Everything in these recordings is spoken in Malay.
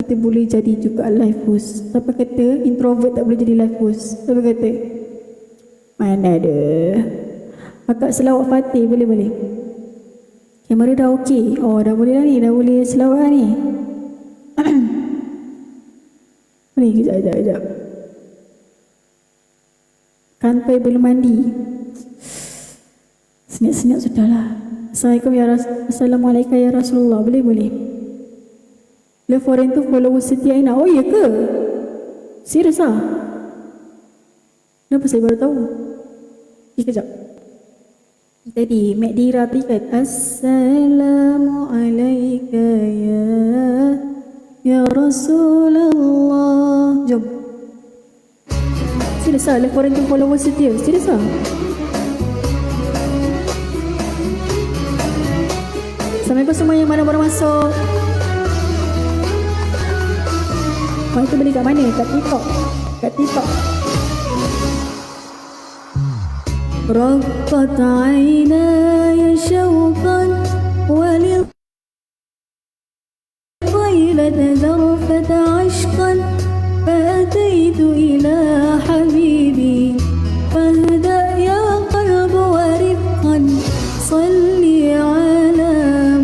kita boleh jadi juga live host. Siapa kata introvert tak boleh jadi live host? Siapa kata? Mana ada? Akak selawat Fatih boleh? Kamera dah okey. Oh, dah boleh dah ni. Dah boleh selawat ni. Ni kejap. Kanpai belum mandi. Senyap-senyap sudahlah. Assalamualaikum ya Rasulullah. Boleh. Love foreign tu followers setia Aina. Oh iya ke? Serius lah? Kenapa saya baru tahu? Kejap. Tadi Mek Dira berikan Assalamualaikum ya Rasulullah. Jom. Serius lah, love foreign tu followers setia. Serius lah. Assalamualaikum semua yang mana baru masuk. Mak itu beli kat mana? Kat TikTok. رقت عيناي شوقا وللطيلة ذرفت عشقا فأتيت إلى حبيبي فاهدأ يا قلب ورفقا صلي على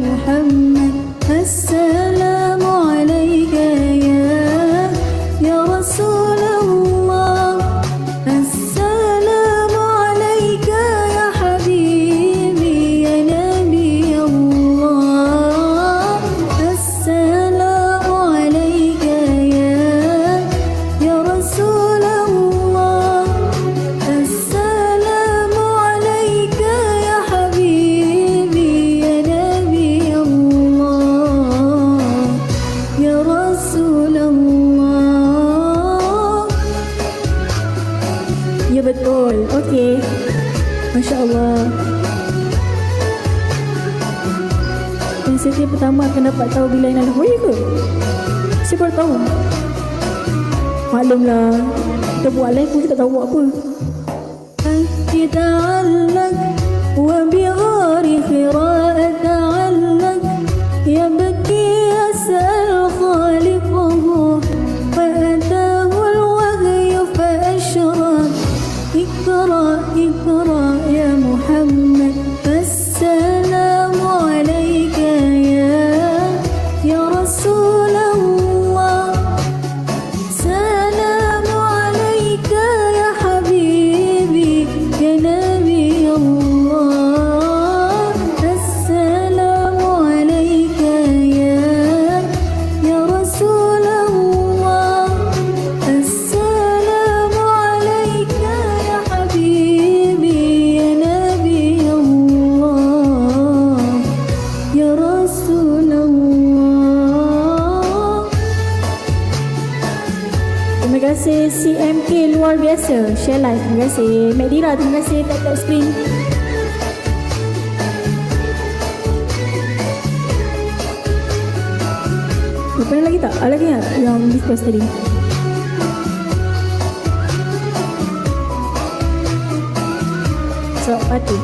محمد السلام عليك يا رسول الله السلام عليك يا حبيبي يا نبي الله السلام عليك يا رسول الله السلام عليك يا حبيبي يا نبي الله يا رسول الله. Ya betul. Okey. Masya Allah. Yang setia pertama akan dapat tahu bila Aina live. Oh ya ke? Saya baru tahu. Maklumlah, kita buat live pun kita tak tahu buat apa. تتعلق وبغار حراء تعلق يبكي يسأل خالقه فأتاه الوحي فأشرق اقرأ يا محمد السلام عليك يا رسول الله سلام عليك يا حبيبي يا نبي الله السلام عليك يا رسول الله السلام عليك يا حبيبي يا نبي الله يا رسول الله. Terima kasih CMK luar biasa share live. Terima kasih Mek Dira, terima kasih tap screen. Apa lagi tak? Ada lagi tak yang request tadi? Surat Fatih.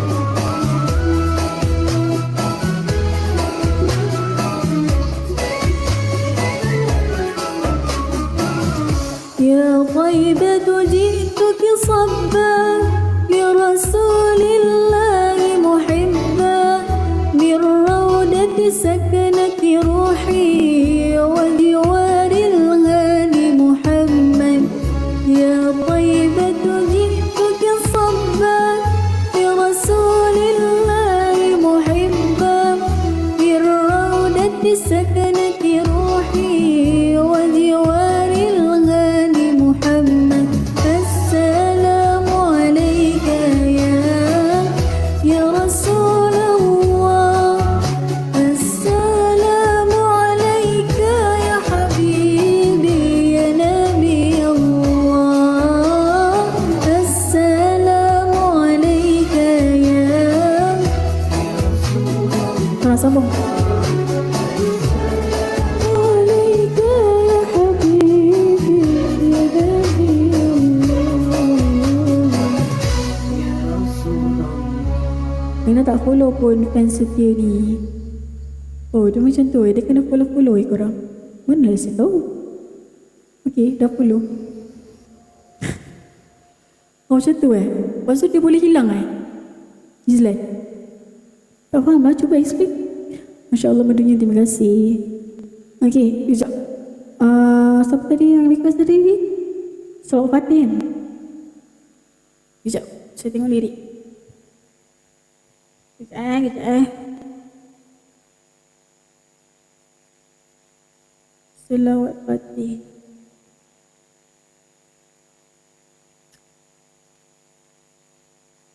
يا طيبة جئتك صبا لرسول الله محبا بالروضة سكنت روحي وديوار الغالي محمد يا طيبة جئتك صبا لرسول الله محبا بالروضة سكنت روحي وديوار الغالي محمد السلام عليك يا رسول الله السلام عليك يا حبيبي يا نبي الله السلام عليك sambung. عليك يا حبيبي يا نبي الله. Aina tak follow pun fans setia ni. Oh, dia macam tu. Dia kena follow korang. Mana saya tahu? Okey, dah 10. Oh, macam tu Lepas tu dia boleh hilang Izlan. Tak faham lah, cuba explain. Masya Allah, Madunya, terima kasih. Okey, sekejap. Siapa tadi yang request tadi ni? Salawat Fatih kan? Sekejap, saya tengok lirik. Kejap. Salawat Fatih.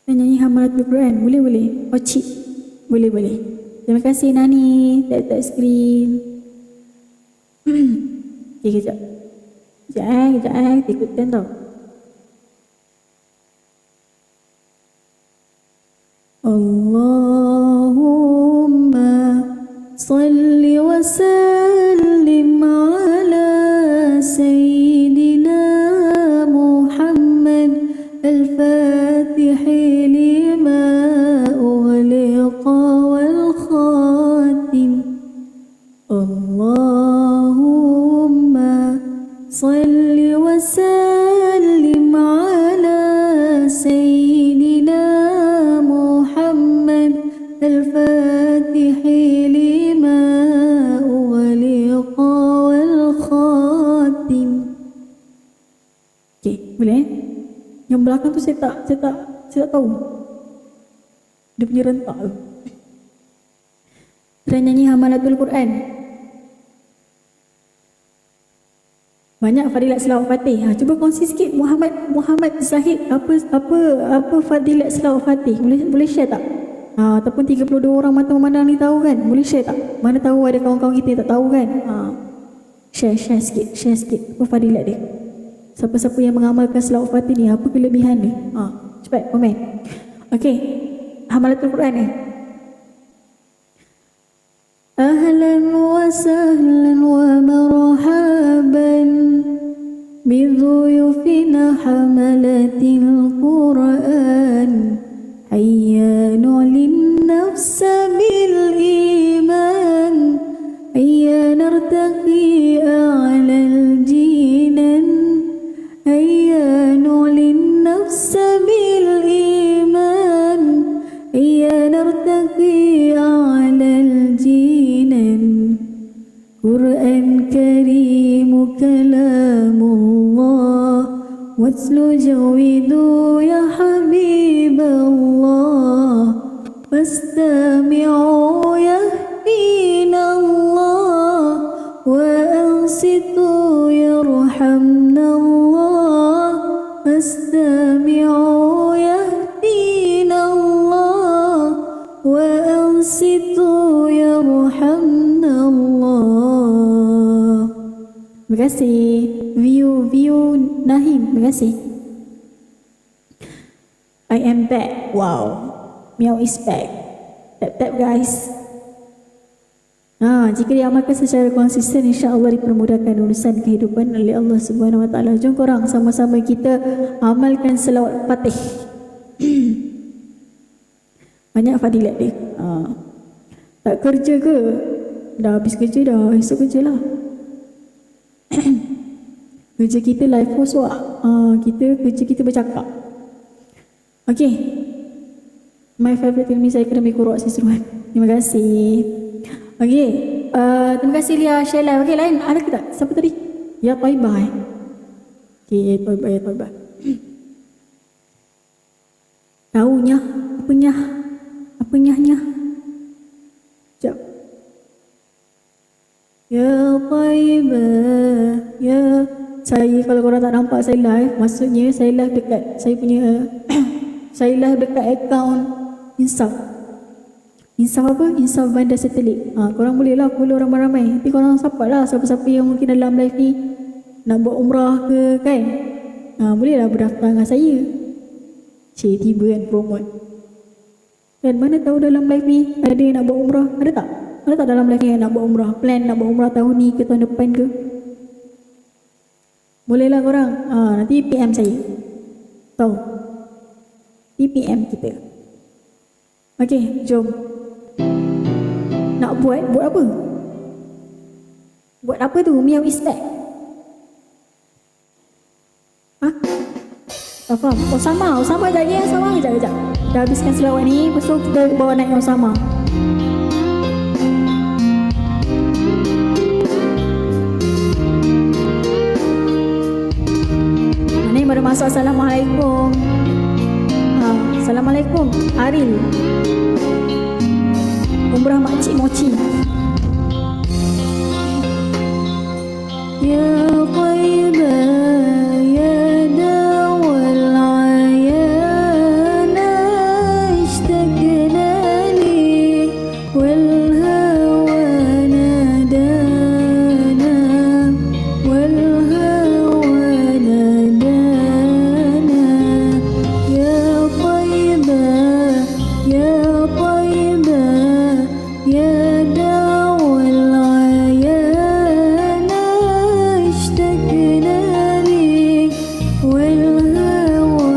Saya nyanyi Hamalatul Quran. Boleh? Oh, cik. Boleh. Terima kasih Nani. Tap screen. Okay, kejap. Ikutkan tau. Allahumma salli wa sallim ala Sayyidina Muhammad al-Fatih lima ughliqa wal khatim. Allahumma salli wa sallim ala Sayyidina Muhammad al-Fatih lima ughliqa wal khatim. Okay, boleh? Yang belakang tu saya tak tahu. Dia punya rentak tu. Saya nyanyi Hamalatul Quran. Banyak fadilat selawat Fatih. Cuba kongsi sikit Muhammad Zahid apa fadilat selawat Fatih. Boleh share tak? Ataupun 32 orang mata memandang ni tahu kan? Boleh share tak? Mana tahu ada kawan-kawan kita yang tak tahu kan? Share sikit apa fadilat dia. Siapa-siapa yang mengamalkan selawat Fatih ni, apa kelebihan dia? Cepat komen. Okey. Hamalatul Quran ni. Ahlan wa sahlan wa marhaban bidhuyufina hamalatil Quran. Hayya nu'lin nafsa bil iman, hayya nartaqi a'lal jinan, hayya nu'lin nafsa bil iman, hayya nartaqi a'lal jinan. Quran Karim kalamullah, waslu jawidu ya Habiballah, fastami'u yahdina Allah, wa ansitu yarhamnallah, fastami'u yahdina Allah, wa ansitu yarhamnallah. Terima kasih. View Nahim, terima kasih. I am back. Wow. Meow is back. Tap guys. Jika diamalkan secara konsisten, insya-Allah dipermudahkan urusan kehidupan oleh Allah Subhanahu Wa Taala. Jom korang sama-sama kita amalkan selawat Fatih. Banyak fadilat dia. Tak kerja ke? Dah habis kerja dah, esok kerja lah. Kerja kita live post kerja kita bercakap. Okay. My favorite film is Academy Qur'an Sisruan. Terima kasih. Okay. Terima kasih Lia share live. Okay, lain ada ke tak? Siapa tadi? Ya Taibah Okay, ya Taibah. Taunya apanya? Sekejap. Ya Taibah, ya. Saya, kalau korang tak nampak saya live, maksudnya saya live dekat saya punya saya live dekat akaun Insaf apa? Insaf Bandar Satelit. Korang boleh lah follow ramai-ramai. Tapi korang support lah siapa-siapa yang mungkin dalam live ni nak buat umrah ke kan. Boleh lah berdaftar dengan saya. Tiba kan promote. Dan mana tahu dalam live ni ada yang nak buat umrah. Ada tak? Ada tak dalam live ni yang nak buat umrah? Plan nak buat umrah tahun ni ke tahun depan ke? Bolehlah korang. Nanti PM saya. Tahu. Di PM kita. Okey, jom. Nak buat apa? Buat apa tu? Miau is back. Ha? Tak faham. Osama sekejap lagi ya. Osama kejap. Dah habiskan selawat ni. Lepas tu kita bawa naik Osama. Ni baru masuk. Assalamualaikum. Assalamualaikum Aril. Umrah makcik mochi. Ya Tayyibah ya dawal ayana ishtaqna li wal hawa nadana wal hawa nadana ya Tayyibah ya Tayyibah ya dawal ayana اشتقنا لي والهوى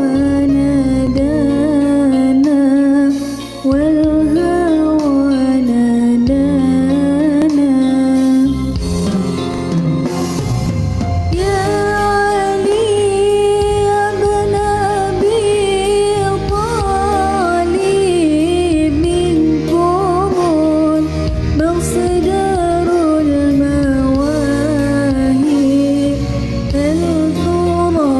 نادانا والهوى نادانا يا علي يا ابن أبي طالب منكم مصدر المواهب هل أرى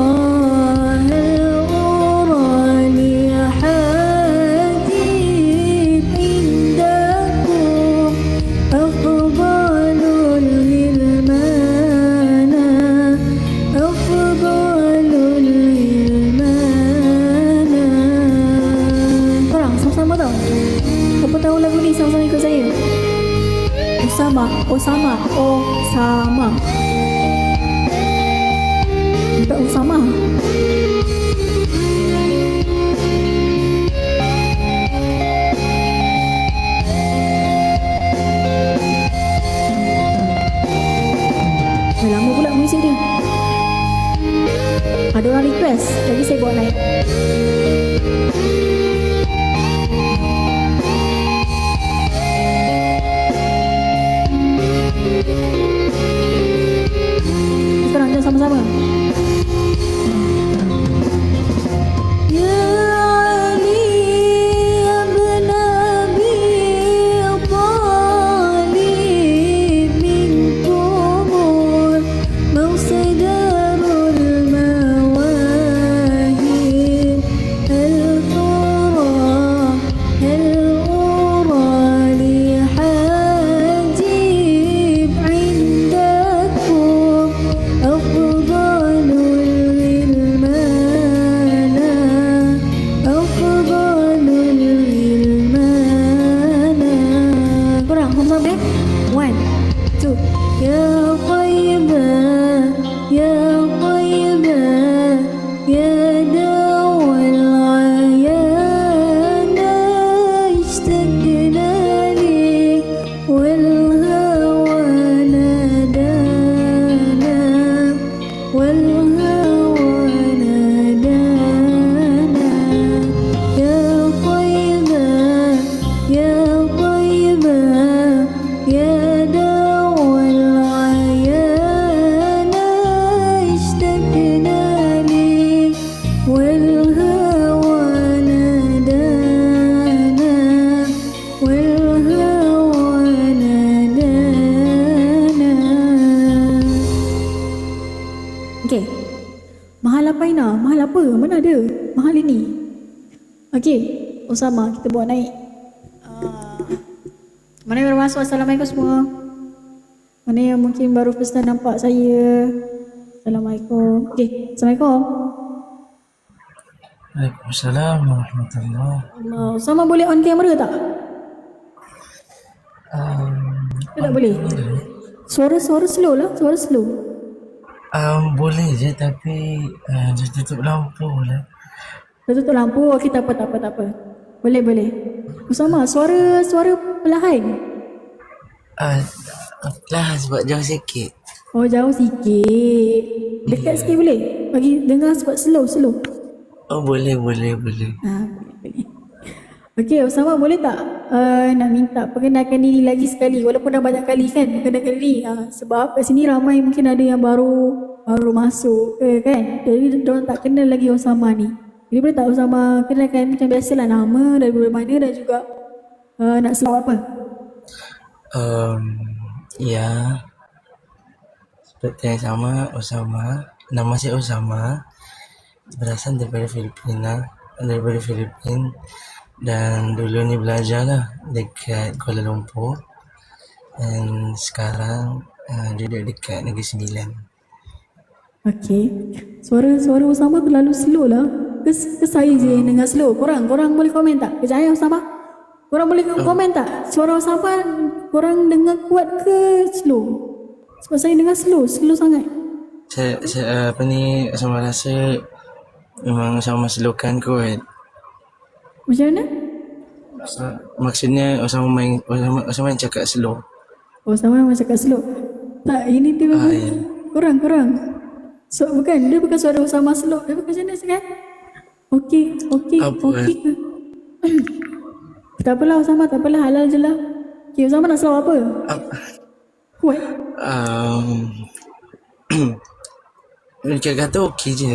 لحاجب عندكم أفضل الغلمان أفضل الغلمان. Korang sama-sama tahu? Siapa tahu lagu ni sama-sama ikut saya? Osama. Bukan Osama. Dah lama pula muzik dia. Ada orang request, jadi saya buat naik. Sekarang kita sama-sama. Ya Ali ya ibn Abi Talib minkum mawsadarul mawahib hal أرى لحاجب عندكم أفضل الغلمان أفضل الغلمان. Kurang, home back. 1, 2. Ya Tayyibah ya Tayyibah ya dawal ayana اشتقنا لي والهوى نادانا والهوى نادانا يا طيبة يا طيبة يا دawal ayana اشتقنا لي والهوى نادانا والهوى نادانا. Okey. Mahal apa Ina? Mahal apa? Mana ada? Mahal ini. Okey. Osama, kita buat naik. Mana yang baru masuk? Assalamualaikum semua. Mana yang mungkin baru first time nampak saya? Assalamualaikum. Okey. Assalamualaikum. Waalaikumsalam warahmatullahi. Osama boleh on camera tak? Tak boleh. Suara slow lah. Suara slow. Boleh je tapi dia tutup lampu lah. Dah tutup lampu. Okey, tak apa. Boleh. Osama, suara perlahan. Lah sebab jauh sikit. Oh, jauh sikit. Dekat sikit boleh? Bagi dengar sebab slow. Oh boleh. Boleh. Okey, Osama boleh tak nak minta perkenalkan diri lagi sekali walaupun dah banyak kali kan perkenalkan diri. Sebab kat sini ramai mungkin ada yang baru masuk kan. Jadi diorang tak kenal lagi Osama ni. Jadi boleh tak Osama kenalkan macam biasalah nama, dari mana dan juga nak selawat apa? Ya, seperti yang sama, Osama. Nama saya Osama. Berasal daripada Filipina. Dan dulu ni belajarlah dekat Kuala Lumpur. Dan sekarang duduk dekat Negeri Sembilan. Okey. Suara Osama terlalu slow lah. Ke saya je yang dengar slow. Korang boleh komen tak? Kejap Osama. Korang boleh komen tak? Suara Osama korang dengar kuat ke slow? Sebab saya dengar slow sangat. Saya Osama rasa memang Osama slowkan kot. Macam mana? Maksudnya Osama main cakap slow. Osama memang cakap slow. Tak, ini dia memang Ya. korang. So, dia bukan suara Osama slow. Dia bukan macam mana sekarang? Okey. Apa? Tak apalah Osama, tak apalah, halal je lah. Okay, Osama nak selawat apa? Kuat. Kata okey je.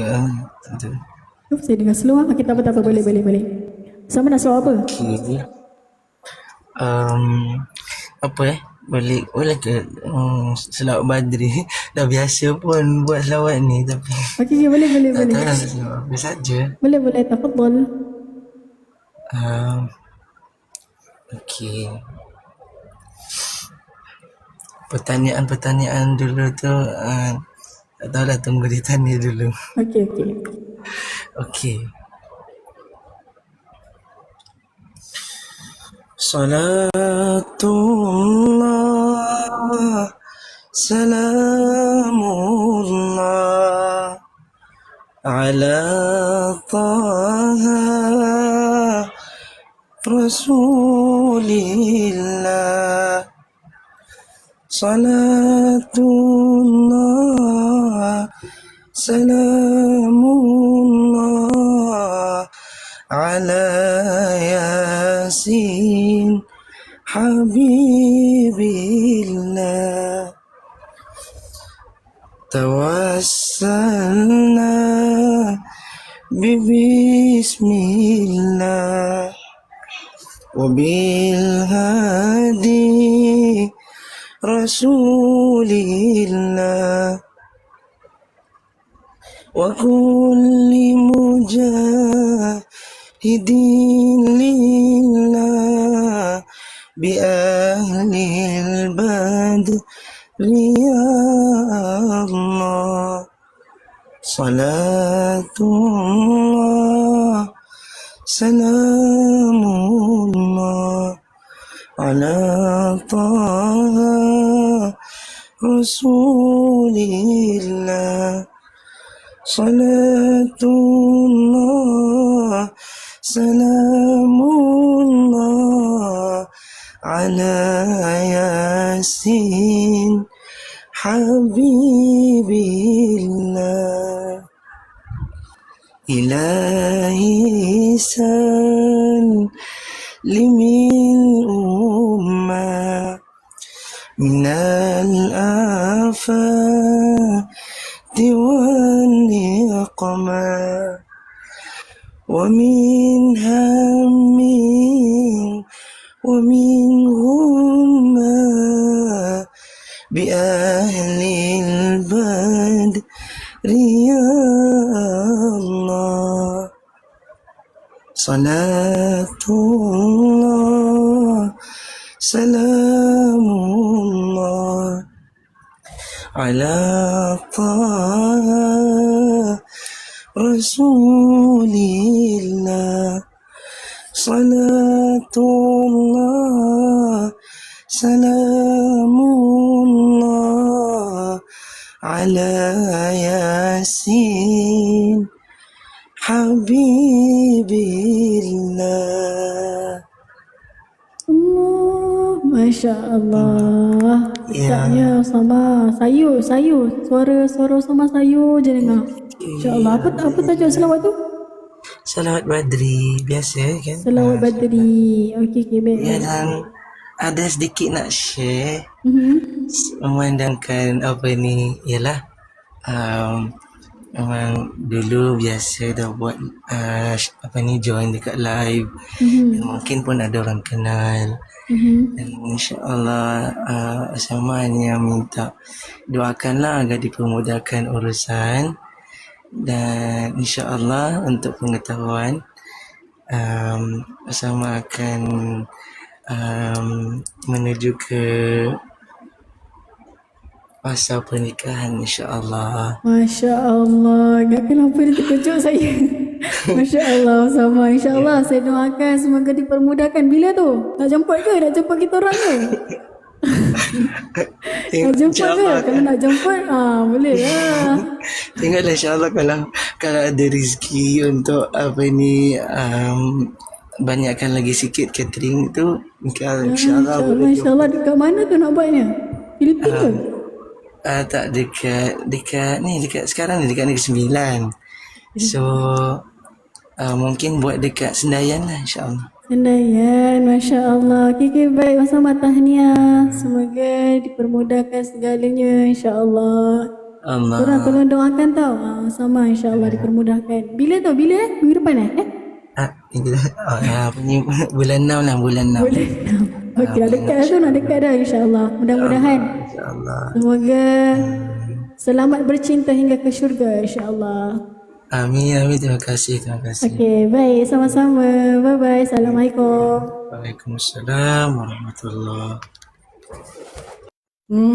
Saya dengar slow lah. Okay, tak apa, boleh. Osama nak selawat apa? Okey. Apa boleh ke selawat Badri? Dah biasa pun buat selawat ni tapi Okey, boleh. tak tahu nak selawat apa saja. Boleh, tafadhal. Okey. Pertanyaan dulu tu tak tahulah, tunggu ditanya dulu. Okey. Okey. Salatullah salamullah ala taha rasulillah. Salatullah salamullah ala yasin habibillah. Tawassalna bismillah wabil hadi rasulillah wa kulli mujahidin lillah bi ahlil badri ya Allah. Salatullah salamullah ala taha rasulillah. Salatullah salamullah ala yasin habibillah. Ilahi salimil ummah minal afati wal niqmah wa min hammin wa min ghummah bi ahlil badri ya Allah. Salatullah salamullah ala taha rasulillah. Salatullah salamullah ala yasin habibillah. Masya Allah. Sedapnya Osama. Sayur. Suara Osama sayur je dengar. Insya Allah. Apa tajuk selawat tu? Salawat Badri biasa kan. Selawat Badri. Okey, baik. Ya, dan ada sedikit nak share Mhm. memandangkan apa ni, ialah memang dulu biasa dah buat apa ni, join dekat live. Dan mungkin pun ada orang kenal. Dan insyaAllah sama hanya minta doakanlah agar dipermudahkan urusan. Dan insyaAllah untuk pengetahuan, sama akan menuju ke fasa pernikahan insyaAllah. Masya Allah. Tak kenapa dia terkejut saya. Masya Allah sama. InsyaAllah saya doakan semoga dipermudahkan. Bila tu? Nak jemput ke? Nak jemput kita orang ke? Nak jemput ke? Kalau nak jemput, boleh lah. Tengoklah insyaAllah kalau ada rezeki untuk apa ni, banyakkan lagi sikit catering tu, insyaAllah boleh. InsyaAllah dekat mana tu nak buatnya? Filipin ke? Tak, dekat sekarang ni dekat Negeri Sembilan. So mungkin buat dekat Sendayan lah insyaAllah. Sendayan, Masya Allah. Okay, baik. Sama tahniah. Semoga dipermudahkan segalanya, InsyaAllah. Allah. Korang tolong doakan tau. Sama, InsyaAllah dipermudahkan. Bila tu? Bila Minggu depan Apa ni, bulan 6 lah, bulan 6. Boleh. Okey, dah dekat dah tu. Nak dekat dah, InsyaAllah. Mudah-mudahan. InsyaAllah. Semoga selamat bercinta hingga ke syurga, InsyaAllah. Amin. Terima kasih. Okey, baik. Sama-sama. Bye-bye. Assalamualaikum. Waalaikumsalam warahmatullahi.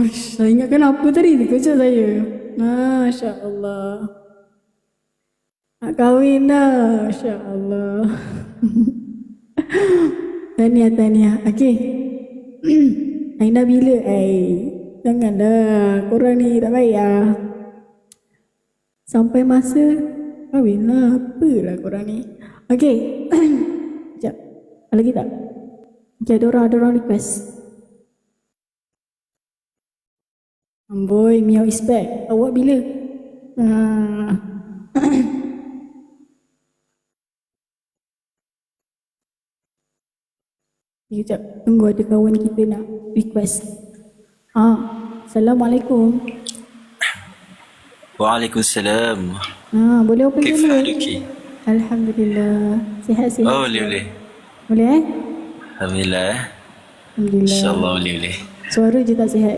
Saya ingatkan apa tadi? Terkejut saya. Masya Allah. Nak kahwin dah. Masya Allah. Tahniah. Okey. Aina bila? Janganlah. Korang ni tak baik lah. Sampai masa kahwin lah. Apalah korang ni. Okey. Sekejap. Ada lagi tak? Okay, ada orang request. Amboi, Miao is back. Awak bila? Sekejap, tunggu ada kawan kita nak request. Assalamualaikum. Waalaikumsalam. Boleh open كيف dulu? حالك؟ Alhamdulillah. Sihat. boleh. Boleh Alhamdulillah. Alhamdulillah. InsyaAllah boleh. Suara je tak sihat.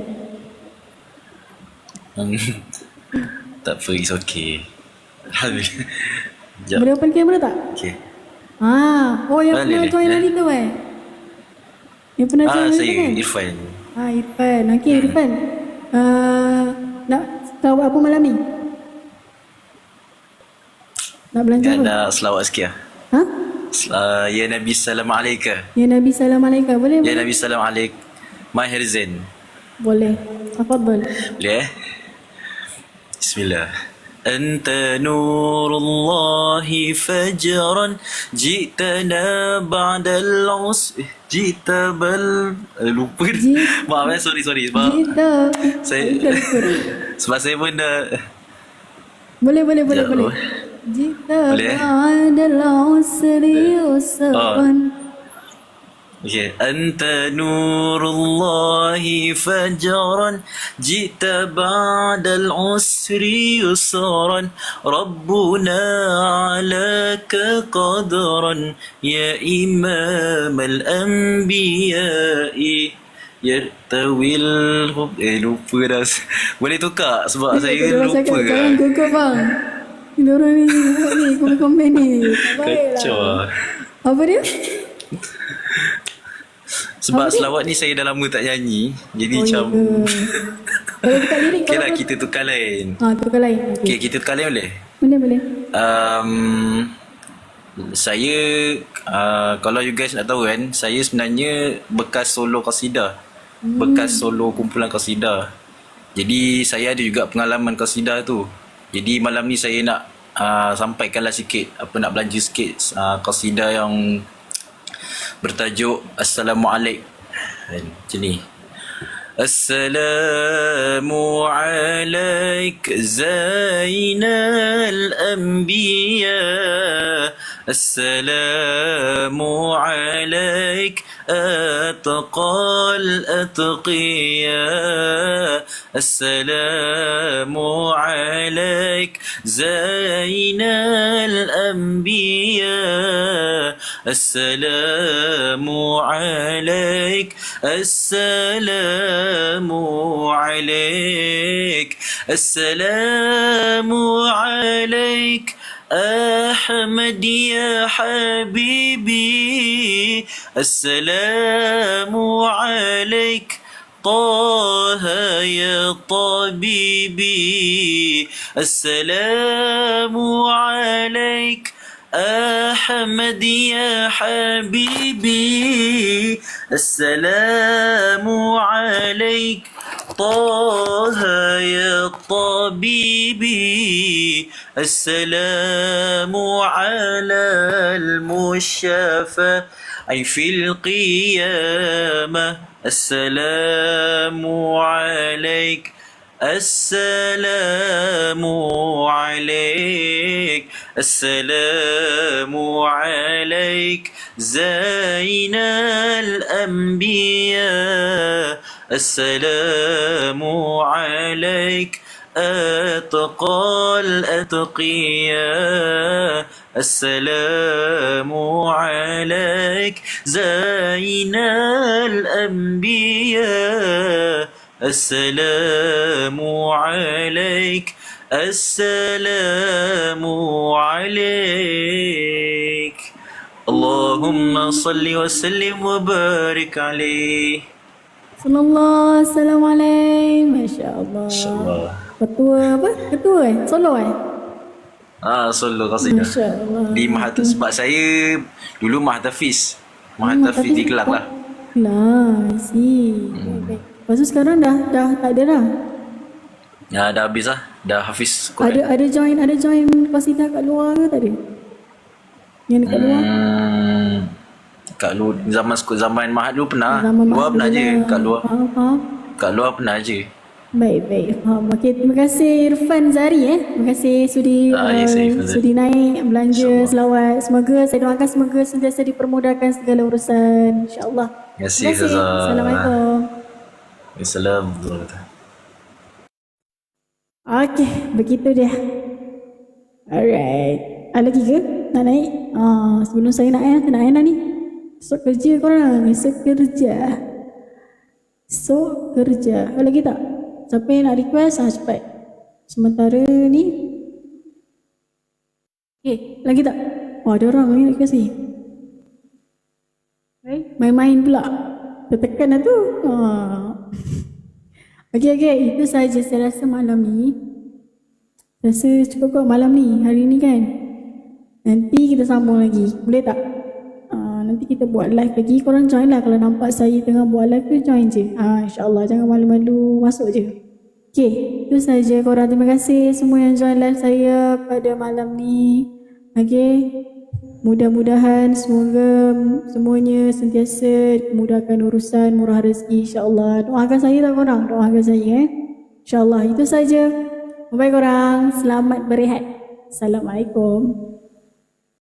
Tak apa, it's okay. Alhamdulillah. Sekejap. Boleh open kamera tak? Okay. Oh yang Boleh, pernah boleh. join hari tu Yang pernah join hari tu Saya kan? Irfan. Irfan. Okey Irfan. Nak tahu apa malam ni? Nak belanja apa? Nak selawat sikit lah. Ya Nabi salam alaika. Ya Nabi salam alaika. Boleh? Ya Boleh? Nabi salam alaik. Mahir Zain. Boleh. Tafadhal. Boleh Bismillah. أنت نور الله فجرا جئتنا بعد العسر جئت lupa maaf sorry sebab Kita. saya sebab saya pun dah Boleh. Sekejap. Jika Boleh? ba'dal usri yusran. Okay. أنت نور الله فجرا جئت بعد العسر يسرا ربنا علاك قدرا يا إمام الأنبياء يرتوي الحب lupa dah. Boleh tukar sebab saya lupa Jangan gugup bang. Ini orang ni komen ni. Tak baik Kacau lah. lah. Apa dia? Sebab selawat ni saya dah lama tak nyanyi. Jadi macam Kalau tukar lirik okay lah, kita tukar lain. tukar lain. Okay, kita tukar lain boleh? Boleh. Saya kalau you guys nak tahu kan, saya sebenarnya bekas solo qasidah. Bekas solo kumpulan qasidah. Jadi saya ada juga pengalaman qasidah tu. Jadi malam ni saya nak sampaikanlah sikit, nak belanja sikit qasidah yang bertajuk Assalamualaikum. Macam ni. Assalamu alaik Zainal Anbiya السلام عليك أتقى الأتقياء السلام عليك زين الأنبياء السلام عليك السلام عليك السلام عليك أحمد يا حبيبي السلام عليك طه يا طبيبي السلام عليك أحمد يا حبيبي السلام عليك طه يا طبيبي السلام على المشفى أي في القيامة السلام عليك السلام عليك السلام عليك زين الأنبياء السلام عليك أتقى الأتقياء السلام عليك زين الأنبياء السلام عليك السلام عليك اللهم صل وسلم وبارك عليه. Sallallahu Assalamualaikum. Masya Allah. InsyaAllah. Ketua apa? Ketua Solo Solo qasidah. Masya Allah. Di Mahathir sebab saya dulu Mahathafiz. Mahathafiz di Kelang lah. Lah, I see. Baik. Lepas tu sekarang dah tak ada dah. Ya, dah habis lah. Dah hafiz Quran. Ada join qasidah kat luar ke tak ada? Yang dekat luar? Kat luar zaman Mahat dulu pernah. Zaman Luar Mahat pernah dulu je lah. kat luar. Faham. Kat luar pernah je. Baik. Faham. Okay, terima kasih Irfan Zari Terima kasih sudi Ya, saya Irfan Zari. sudi naik belanja InsyaAllah. selawat. Saya doakan semoga sentiasa dipermudahkan segala urusan. InsyaAllah. Terima kasih, Ustazah. Assalamualaikum. Assalamualaikum. Okey, begitu dia. Alright. Ada lagi ke? Nak naik? Sebelum saya nak dah ni. Esok kerja korang. Esok kerja. Ada lagi tak? Siapa yang nak request? Cepat. Sementara ni. Lagi tak? Ada orang yang nak request ni. Main-main pula. Tertekan dah tu. Okey. Itu saja saya rasa malam ni. Rasa cukup kot malam ni. Hari ni kan. Nanti kita sambung lagi. Boleh tak? Nanti kita buat live lagi. Korang join lah. Kalau nampak saya tengah buat live tu, join je. InsyaAllah. Jangan malu-malu. Masuk je. Okey. Itu saja korang. Terima kasih semua yang join live saya pada malam ni. Okey. Mudah-mudahan semoga semuanya sentiasa mudahkan urusan, murah rezeki, insyaAllah. Doakan saya tak korang? Doakan saya InsyaAllah. Itu saja. Bye korang. Selamat berehat. Assalamualaikum.